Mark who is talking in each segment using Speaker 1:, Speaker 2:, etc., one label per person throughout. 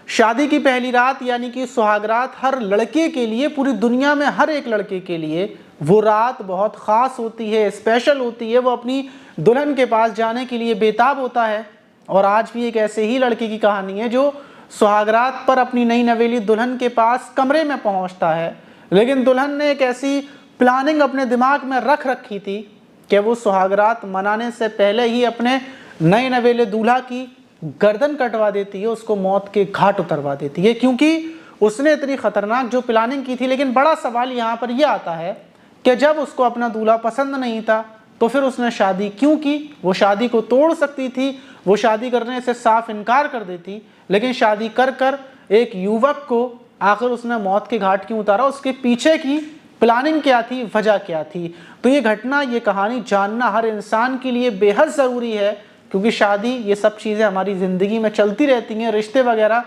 Speaker 1: शादी की पहली रात यानी कि सुहाग रात हर लड़के के लिए, पूरी दुनिया में हर एक लड़के के लिए वो रात बहुत ख़ास होती है, स्पेशल होती है। वो अपनी दुल्हन के पास जाने के लिए बेताब होता है। और आज भी एक ऐसे ही लड़के की कहानी है जो सुहागरात पर अपनी नई नवेली दुल्हन के पास कमरे में पहुंचता है, लेकिन दुल्हन ने एक ऐसी प्लानिंग अपने दिमाग में रख रखी थी कि वो सुहागरात मनाने से पहले ही अपने नए नवेले दूल्हा की गर्दन कटवा देती है, उसको मौत के घाट उतरवा देती है, क्योंकि उसने इतनी खतरनाक जो प्लानिंग की थी। लेकिन बड़ा सवाल यहाँ पर यह आता है कि जब उसको अपना दूल्हा पसंद नहीं था तो फिर उसने शादी क्यों की? वो शादी को तोड़ सकती थी, वो शादी करने से साफ इनकार कर देती, लेकिन शादी कर कर एक युवक को आखिर उसने मौत के घाट क्यों उतारा? उसके पीछे की प्लानिंग क्या थी, वजह क्या थी? तो ये घटना, ये कहानी जानना हर इंसान के लिए बेहद ज़रूरी है, क्योंकि शादी, ये सब चीज़ें हमारी ज़िंदगी में चलती रहती हैं, रिश्ते वगैरह।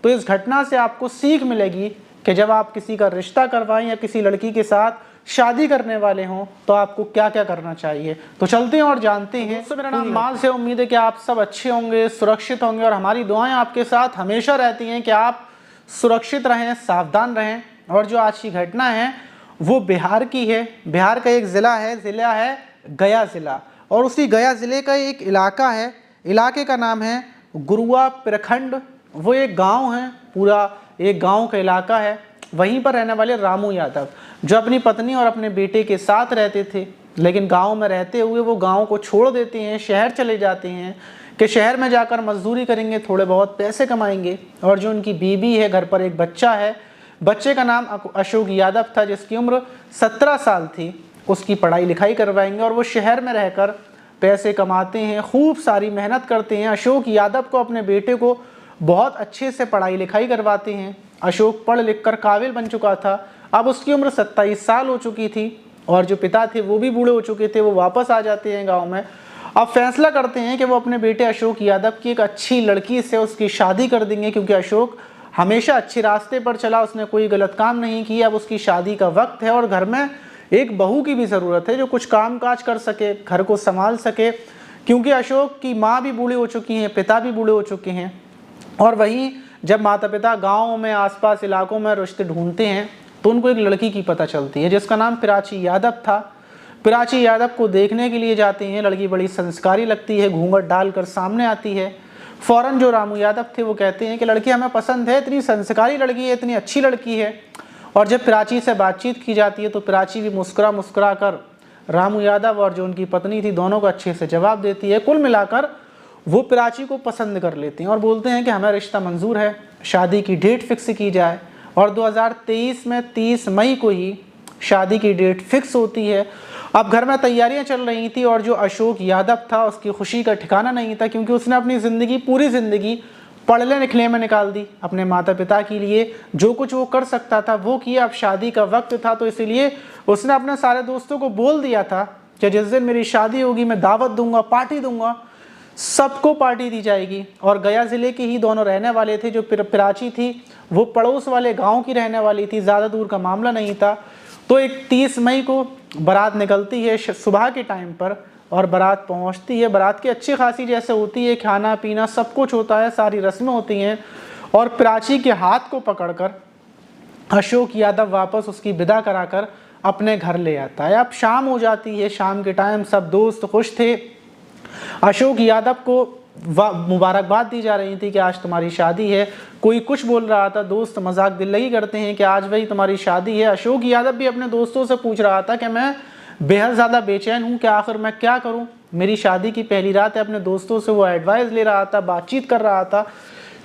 Speaker 1: तो इस घटना से आपको सीख मिलेगी कि जब आप किसी का रिश्ता करवाएं या किसी लड़की के साथ शादी करने वाले हों तो आपको क्या क्या करना चाहिए। तो चलते हैं और जानते हैं। तो मेरा नाम माज है, उम्मीद है कि आप सब अच्छे होंगे, सुरक्षित होंगे, और हमारी दुआएं आपके साथ हमेशा रहती हैं कि आप सुरक्षित रहें, सावधान रहें। और जो आज की घटना है वो बिहार की है। बिहार का एक ज़िला है गया ज़िला, और उसी गया ज़िले का एक इलाका है, इलाके का नाम है गुरुआ प्रखंड। वो एक गांव है, पूरा एक गांव का इलाका है। वहीं पर रहने वाले रामू यादव, जो अपनी पत्नी और अपने बेटे के साथ रहते थे, लेकिन गांव में रहते हुए वो गांव को छोड़ देते हैं, शहर चले जाते हैं कि शहर में जाकर मजदूरी करेंगे, थोड़े बहुत पैसे कमाएंगे। और जो उनकी बीवी है, घर पर एक बच्चा है, बच्चे का नाम अशोक यादव था, जिसकी उम्र 17 साल थी, उसकी पढ़ाई लिखाई करवाएंगे। और वो शहर में रहकर पैसे कमाते हैं, खूब सारी मेहनत करते हैं। अशोक यादव को, अपने बेटे को बहुत अच्छे से पढ़ाई लिखाई करवाते हैं। अशोक पढ़ लिख कर काबिल बन चुका था। अब उसकी उम्र 27 साल हो चुकी थी, और जो पिता थे वो भी बूढ़े हो चुके थे। वो वापस आ जाते हैं गांव में। अब फैसला करते हैं कि वो अपने बेटे अशोक यादव की एक अच्छी लड़की से उसकी शादी कर देंगे, क्योंकि अशोक हमेशा अच्छे रास्ते पर चला, उसने कोई गलत काम नहीं किया। अब उसकी शादी का वक्त है और घर में एक बहू की भी ज़रूरत है जो कुछ काम काज कर सके, घर को संभाल सके, क्योंकि अशोक की माँ भी बूढ़ी हो चुकी हैं, पिता भी बूढ़े हो चुके हैं। और वहीं जब माता पिता गाँव में, आसपास इलाकों में रिश्ते ढूंढते हैं तो उनको एक लड़की की पता चलती है जिसका नाम प्राची यादव था। प्राची यादव को देखने के लिए जाते हैं। लड़की बड़ी संस्कारी लगती है, घूंघट डालकर सामने आती है। फ़ौरन जो रामू यादव थे वो कहते हैं कि लड़की हमें पसंद है, इतनी संस्कारी लड़की है, इतनी अच्छी लड़की है। और जब प्राची से बातचीत की जाती है तो प्राची भी मुस्कुरा कर रामू यादव और जो उनकी पत्नी थी दोनों को अच्छे से जवाब देती है। कुल मिलाकर वो प्राची को पसंद कर लेते हैं और बोलते हैं कि हमें रिश्ता मंजूर है, शादी की डेट फिक्स की जाए। और 2023 में 30 मई को ही शादी की डेट फिक्स होती है। अब घर में तैयारियां चल रही थी और जो अशोक यादव था उसकी खुशी का ठिकाना नहीं था, क्योंकि उसने अपनी ज़िंदगी, पूरी ज़िंदगी पढ़ने लिखने में निकाल दी। अपने माता पिता के लिए जो कुछ वो कर सकता था वो किया। अब शादी का वक्त था तो इसीलिए उसने अपने सारे दोस्तों को बोल दिया था कि जिस दिन मेरी शादी होगी मैं दावत दूंगा, पार्टी दूंगा, सबको पार्टी दी जाएगी। और गया ज़िले के ही दोनों रहने वाले थे। जो प्राची थी वो पड़ोस वाले गांव की रहने वाली थी, ज़्यादा दूर का मामला नहीं था। तो एक 30 मई को बारात निकलती है सुबह के टाइम पर, और बारात पहुंचती है। बारात की अच्छी खासी जैसे होती है, खाना पीना सब कुछ होता है, सारी रस्में होती हैं। और प्राची के हाथ को पकड़कर अशोक यादव वापस उसकी विदा कराकर अपने घर ले आता है। अब शाम हो जाती है, शाम के टाइम सब दोस्त खुश थे। अशोक यादव को मुबारकबाद दी जा रही थी कि आज तुम्हारी शादी है। कोई कुछ बोल रहा था, दोस्त मजाक दिल्लगी करते हैं कि आज वही तुम्हारी शादी है। अशोक यादव भी अपने दोस्तों से पूछ रहा था कि मैं बेहद ज़्यादा बेचैन हूँ कि आखिर मैं क्या करूँ, मेरी शादी की पहली रात है। अपने दोस्तों से वो एडवाइस ले रहा था, बातचीत कर रहा था।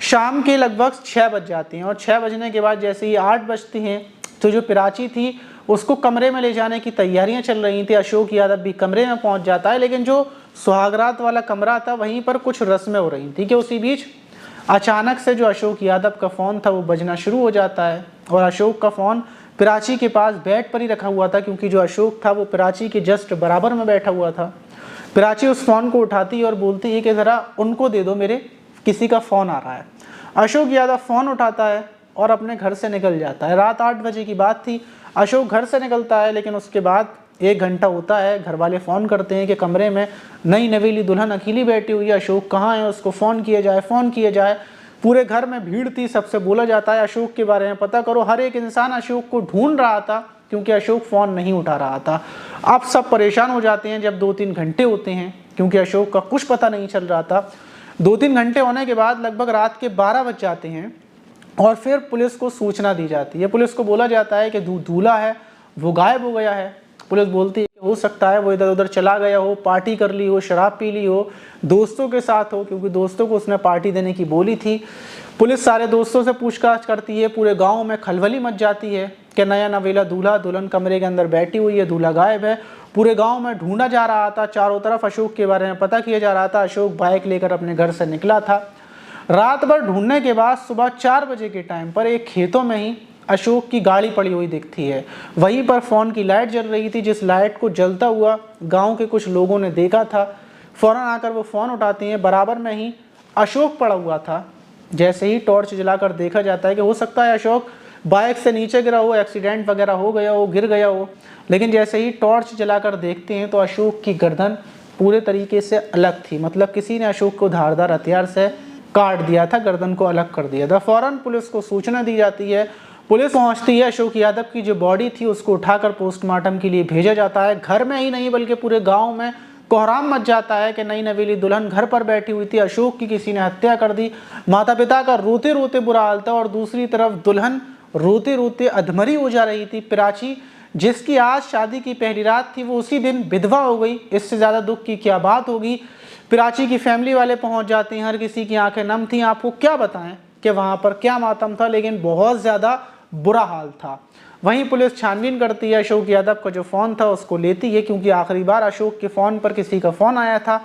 Speaker 1: शाम के लगभग 6 बज जाती हैं, और 6 बजने के बाद जैसे ही 8 बजती हैं तो जो प्राची थी उसको कमरे में ले जाने की तैयारियां चल रही थी। अशोक यादव भी कमरे में पहुंच जाता है, लेकिन जो सुहागरात वाला कमरा था वहीं पर कुछ रस्में हो रही थी कि उसी बीच अचानक से जो अशोक यादव का फ़ोन था वो बजना शुरू हो जाता है। और अशोक का फ़ोन प्राची के पास बेड पर ही रखा हुआ था, क्योंकि जो अशोक था वो प्राची के जस्ट बराबर में बैठा हुआ था। प्राची उस फ़ोन को उठाती है और बोलती है कि ज़रा उनको दे दो, मेरे किसी का फ़ोन आ रहा है। अशोक यादव फ़ोन उठाता है और अपने घर से निकल जाता है। रात 8 बजे की बात थी। अशोक घर से निकलता है, लेकिन उसके बाद 1 घंटा होता है, घर वाले फ़ोन करते हैं कि कमरे में नई नवेली दुल्हन अकेली बैठी हुई है, अशोक कहाँ है, उसको फ़ोन किया जाए। पूरे घर में भीड़ थी, सबसे बोला जाता है अशोक के बारे में पता करो। हर एक इंसान अशोक को ढूंढ रहा था क्योंकि अशोक फ़ोन नहीं उठा रहा था। अब सब परेशान हो जाते हैं जब 2-3 घंटे होते हैं क्योंकि अशोक का कुछ पता नहीं चल रहा था। 2-3 घंटे होने के बाद लगभग रात के 12 बज जाते हैं और फिर पुलिस को सूचना दी जाती है। पुलिस को बोला जाता है कि दूल्हा है वो गायब हो गया है। पुलिस बोलती है कि हो सकता है वो इधर उधर चला गया हो, पार्टी कर ली हो, शराब पी ली हो, दोस्तों के साथ हो, क्योंकि दोस्तों को उसने पार्टी देने की बोली थी। पुलिस सारे दोस्तों से पूछताछ करती है। पूरे गांव में खलबली मच जाती है कि नया नवेला दूल्हा दुल्हन कमरे के अंदर बैठी हुई है, दूल्हा गायब है। पूरे गांव में ढूंढा जा रहा था, चारों तरफ अशोक के बारे में पता किया जा रहा था। अशोक बाइक लेकर अपने घर से निकला था। रात भर ढूंढने के बाद सुबह 4 बजे के टाइम पर एक खेतों में ही अशोक की गाड़ी पड़ी हुई दिखती है। वहीं पर फ़ोन की लाइट जल रही थी, जिस लाइट को जलता हुआ गांव के कुछ लोगों ने देखा था। फ़ौरन आकर वो फ़ोन उठाती हैं। बराबर में ही अशोक पड़ा हुआ था। जैसे ही टॉर्च जलाकर देखा जाता है कि हो सकता है अशोक बाइक से नीचे गिरा हो, एक्सीडेंट वगैरह हो गया हो, गिर गया हो। लेकिन जैसे ही टॉर्च जलाकर देखते हैं तो अशोक की गर्दन पूरे तरीके से अलग थी, मतलब किसी ने अशोक को धारदार हथियार से काट दिया था, गर्दन को अलग कर दिया था। फ़ौरन पुलिस को सूचना दी जाती है। पुलिस पहुंचती है। अशोक यादव की जो बॉडी थी उसको उठाकर पोस्टमार्टम के लिए भेजा जाता है। घर में ही नहीं बल्कि पूरे गांव में कोहराम मच जाता है कि नई नवेली दुल्हन घर पर बैठी हुई थी, अशोक की किसी ने हत्या कर दी। माता पिता का रोते रोते बुरा हाल था और दूसरी तरफ दुल्हन रोते रोते अधमरी हो जा रही थी। प्राची, जिसकी आज शादी की पहली रात थी, वो उसी दिन विधवा हो गई। इससे ज़्यादा दुख की क्या बात होगी। प्राची की फैमिली वाले पहुंच जाते हैं। हर किसी की आंखें नम थी। आपको क्या बताएं कि वहां पर क्या मातम था, लेकिन बहुत ज़्यादा बुरा हाल था। वहीं पुलिस छानबीन करती है। अशोक यादव का जो फ़ोन था उसको लेती है, क्योंकि आखिरी बार अशोक के फ़ोन पर किसी का फ़ोन आया था,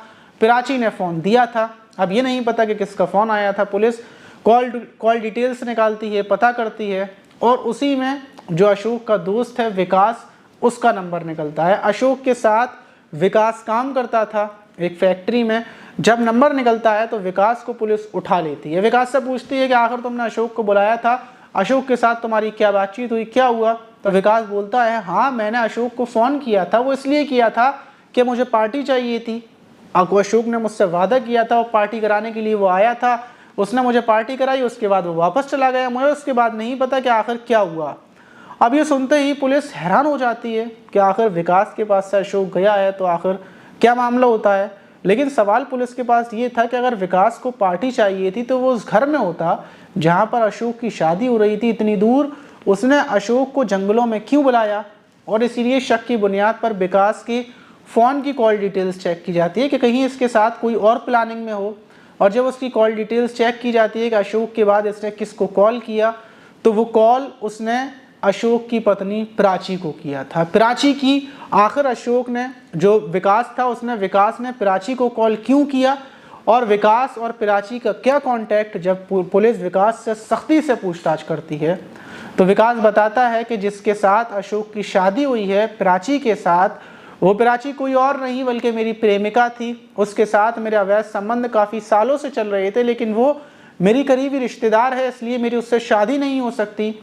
Speaker 1: प्राची ने फ़ोन दिया था। अब ये नहीं पता कि किसका फ़ोन आया था। पुलिस कॉल डिटेल्स निकालती है, पता करती है और उसी में जो अशोक का दोस्त है विकास, उसका नंबर निकलता है। अशोक के साथ विकास काम करता था एक फैक्ट्री में। जब नंबर निकलता है तो विकास को पुलिस उठा लेती है। विकास से पूछती है कि आखिर तुमने अशोक को बुलाया था, अशोक के साथ तुम्हारी क्या बातचीत हुई, क्या हुआ? तो विकास बोलता है, हाँ मैंने अशोक को फ़ोन किया था, वो इसलिए किया था कि मुझे पार्टी चाहिए थी। अशोक ने मुझसे वादा किया था और पार्टी कराने के लिए वो आया था। उसने मुझे पार्टी कराई, उसके बाद वो वापस चला गया। मुझे उसके बाद नहीं पता कि आखिर क्या हुआ। अब ये सुनते ही पुलिस हैरान हो जाती है कि आखिर विकास के पास से अशोक गया है तो आखिर क्या मामला होता है। लेकिन सवाल पुलिस के पास ये था कि अगर विकास को पार्टी चाहिए थी तो वो उस घर में होता जहाँ पर अशोक की शादी हो रही थी। इतनी दूर उसने अशोक को जंगलों में क्यों बुलाया? और इसीलिए शक की बुनियाद पर विकास के फ़ोन की कॉल डिटेल्स चेक की जाती है कि कहीं इसके साथ कोई और प्लानिंग में हो। और जब उसकी कॉल डिटेल्स चेक की जाती है कि अशोक के बाद इसने किसको कॉल किया, तो वो कॉल उसने अशोक की पत्नी प्राची को किया था। प्राची की आखिर अशोक ने, जो विकास था उसने, विकास ने प्राची को कॉल क्यों किया और विकास और प्राची का क्या कांटेक्ट? जब पुलिस विकास से सख्ती से पूछताछ करती है तो विकास बताता है कि जिसके साथ अशोक की शादी हुई है प्राची के साथ, वो प्राची कोई और नहीं बल्कि मेरी प्रेमिका थी। उसके साथ मेरे अवैध संबंध काफ़ी सालों से चल रहे थे, लेकिन वो मेरी करीबी रिश्तेदार है, इसलिए मेरी उससे शादी नहीं हो सकती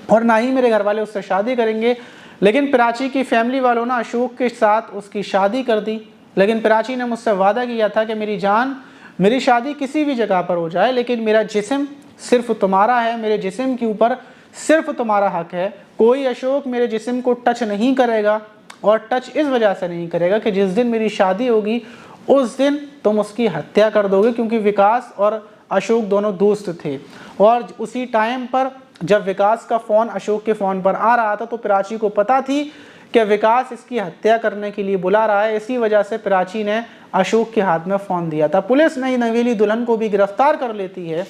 Speaker 1: और ना ही मेरे घर वाले उससे शादी करेंगे। लेकिन प्राची की फैमिली वालों ने अशोक के साथ उसकी शादी कर दी। लेकिन प्राची ने मुझसे वादा किया था कि मेरी जान, मेरी शादी किसी भी जगह पर हो जाए, लेकिन मेरा जिस्म सिर्फ तुम्हारा है, मेरे जिस्म के ऊपर सिर्फ तुम्हारा हक है। कोई अशोक मेरे जिस्म को टच नहीं करेगा, और टच इस वजह से नहीं करेगा कि जिस दिन मेरी शादी होगी उस दिन तुम उसकी हत्या कर दोगे, क्योंकि विकास और अशोक दोनों दोस्त थे। और उसी टाइम पर जब विकास का फ़ोन अशोक के फ़ोन पर आ रहा था तो प्राची को पता थी कि विकास इसकी हत्या करने के लिए बुला रहा है। इसी वजह से प्राची ने अशोक के हाथ में फ़ोन दिया था। पुलिस नई नवेली दुल्हन को भी गिरफ्तार कर लेती है।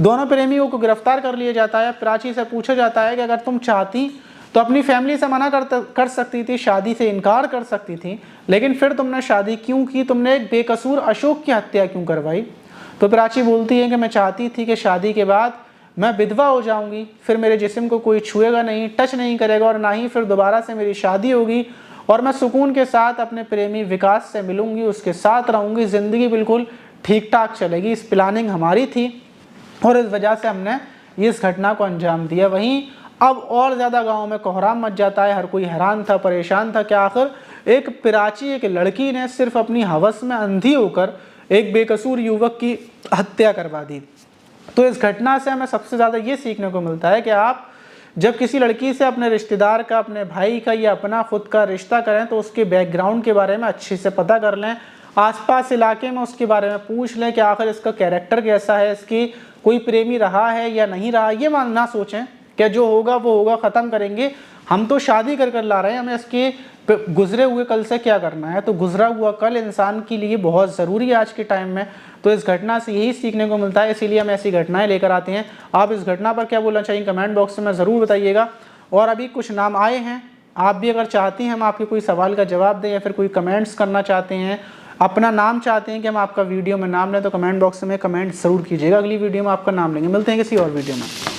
Speaker 1: दोनों प्रेमियों को गिरफ्तार कर लिया जाता है। प्राची से पूछा जाता है कि अगर तुम चाहती तो अपनी फैमिली से मना कर सकती थी, शादी से इनकार कर सकती थी, लेकिन फिर तुमने शादी क्यों की? तुमने एक बेकसूर अशोक की हत्या क्यों करवाई? तो प्राची बोलती है कि मैं चाहती थी कि शादी के बाद मैं विधवा हो जाऊंगी, फिर मेरे जिस्म को कोई छुएगा नहीं, टच नहीं करेगा और ना ही फिर दोबारा से मेरी शादी होगी और मैं सुकून के साथ अपने प्रेमी विकास से मिलूंगी, उसके साथ रहूंगी, ज़िंदगी बिल्कुल ठीक ठाक चलेगी। इस प्लानिंग हमारी थी और इस वजह से हमने इस घटना को अंजाम दिया। वहीं अब और ज़्यादा गाँव में कोहराम मच जाता है। हर कोई हैरान था, परेशान था कि आखिर एक प्राची, एक लड़की ने सिर्फ अपनी हवस में अंधी होकर एक बेकसूर युवक की हत्या करवा दी। तो इस घटना से हमें सबसे ज़्यादा ये सीखने को मिलता है कि आप जब किसी लड़की से अपने रिश्तेदार का, अपने भाई का या अपना खुद का रिश्ता करें तो उसके बैकग्राउंड के बारे में अच्छे से पता कर लें, आसपास इलाके में उसके बारे में पूछ लें कि आखिर इसका कैरेक्टर कैसा है, इसकी कोई प्रेमी रहा है या नहीं रहा। ये ना सोचें कि जो होगा वो होगा, ख़त्म करेंगे, हम तो शादी कर ला रहे हैं, हमें इसके गुजरे हुए कल से क्या करना है। तो गुजरा हुआ कल इंसान के लिए बहुत ज़रूरी है आज के टाइम में। तो इस घटना से यही सीखने को मिलता है, इसीलिए हम ऐसी घटनाएं लेकर आते हैं। आप इस घटना पर क्या बोलना चाहिए कमेंट बॉक्स में ज़रूर बताइएगा। और अभी कुछ नाम आए हैं, आप भी अगर चाहती हैं हम आपके कोई सवाल का जवाब दें या फिर कोई कमेंट्स करना चाहते हैं, अपना नाम चाहते हैं कि हम आपका वीडियो में नाम लें, तो कमेंट बॉक्स में कमेंट ज़रूर कीजिएगा। अगली वीडियो में आपका नाम लेंगे। मिलते हैं किसी और वीडियो में।